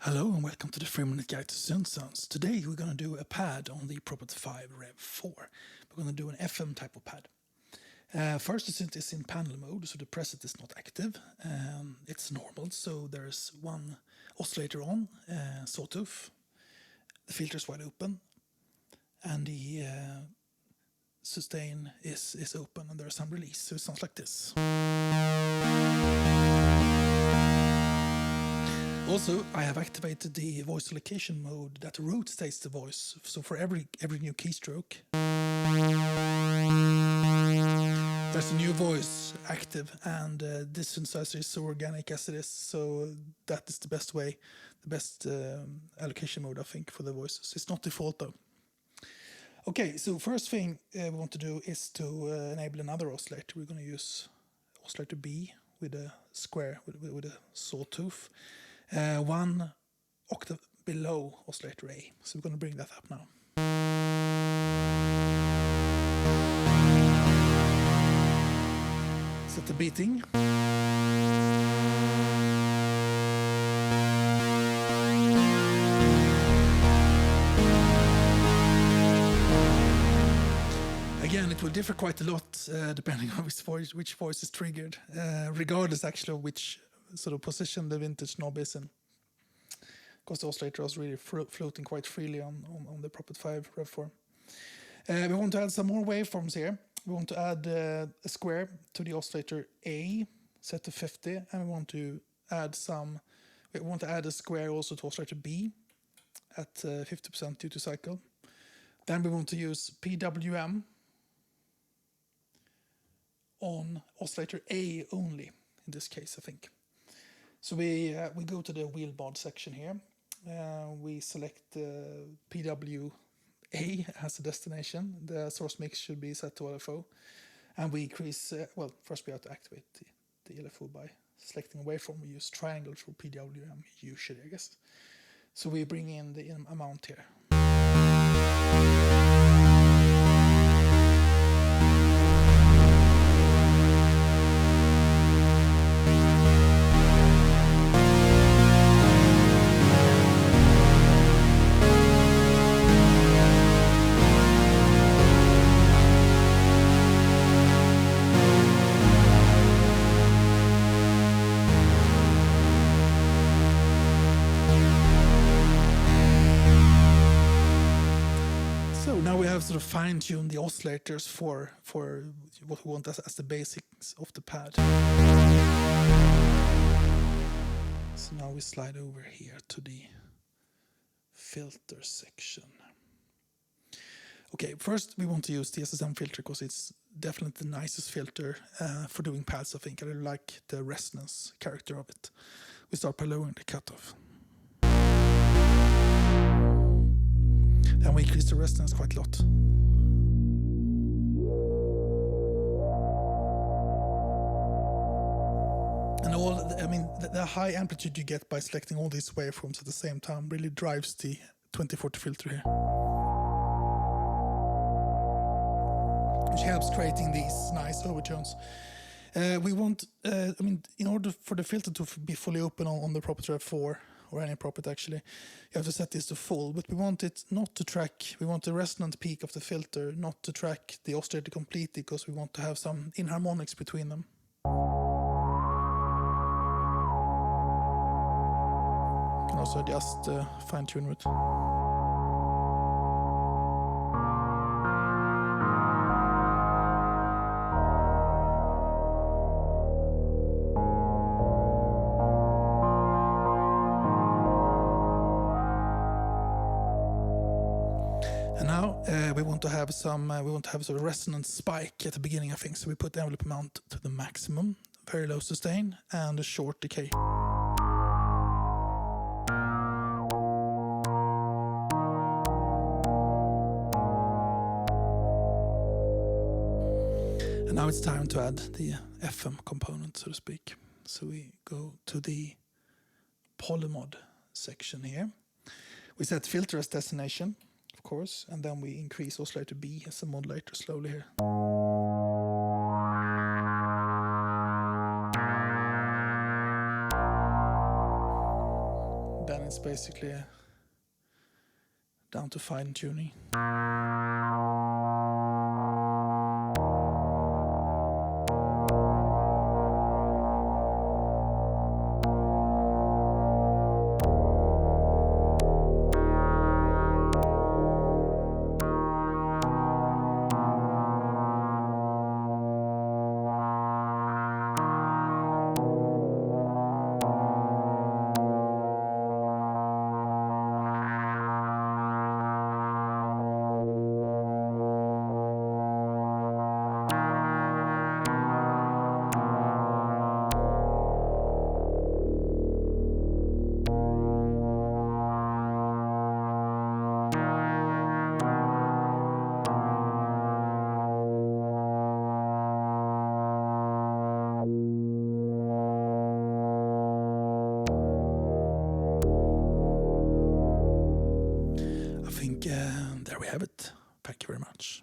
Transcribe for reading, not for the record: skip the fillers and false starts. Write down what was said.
Hello and welcome to the 3-minute guide to synth sounds. Today we're going to do a pad on the Prophet 5 Rev4. We're going to do an FM type of pad. First, the synth is in panel mode, so the preset is not active. It's normal, so there's one oscillator on, sawtooth. The filter is wide open, and the sustain is open, and there's some release, so it sounds like this. Also, I have activated the voice allocation mode that rotates the voice. So for every new keystroke, there's a new voice active, and this synthesizer is so organic as it is. So that is the best way, the best allocation mode I think for the voices. It's not default though. Okay, so first thing we want to do is to enable another oscillator. We're going to use oscillator B with a square with a sawtooth. 1 octave below oscillator A. So we're going to bring that up now. Set the beating. Again, it will differ quite a lot depending on which voice is triggered, regardless actually of which sort of position the vintage knob is in, because the oscillator is really floating quite freely on the Prophet 5 Rev4. We want to add some more waveforms here. We want to add a square to the oscillator A, set to 50, and we want to add a square also to oscillator B at 50% duty cycle. Then we want to use PWM on oscillator A only in this case, I think. So we go to the wheel mod section here. We select PWA as a destination. The source mix should be set to LFO. And we increase, first we have to activate the LFO by selecting a waveform. We use triangle for PWM usually, I guess. So we bring in the amount here. Now we have sort of fine-tuned the oscillators for what we want as the basics of the pad. So now we slide over here to the filter section. Okay, first we want to use the SSM filter because it's definitely the nicest filter for doing pads, I think. I really like the resonance character of it. We start by lowering the cutoff. Then we increase the resonance quite a lot. And the high amplitude you get by selecting all these waveforms at the same time really drives the 2040 filter here, which helps creating these nice overtones. We want, in order for the filter to be fully open on the Prophet Rev4, or any Prophet actually, you have to set this to full, but we want it not to track, we want the resonant peak of the filter not to track the oscillator completely, because we want to have some inharmonics between them. You can also adjust the fine-tune route. And now we want to have sort of resonant spike at the beginning, I think. So we put the envelope amount to the maximum, very low sustain, and a short decay. And now it's time to add the FM component, so to speak. So we go to the polymod section here. We set filter as destination, of course, and then we increase oscillator B as a modulator slowly here. then it's basically down to fine tuning. There we have it. Thank you very much.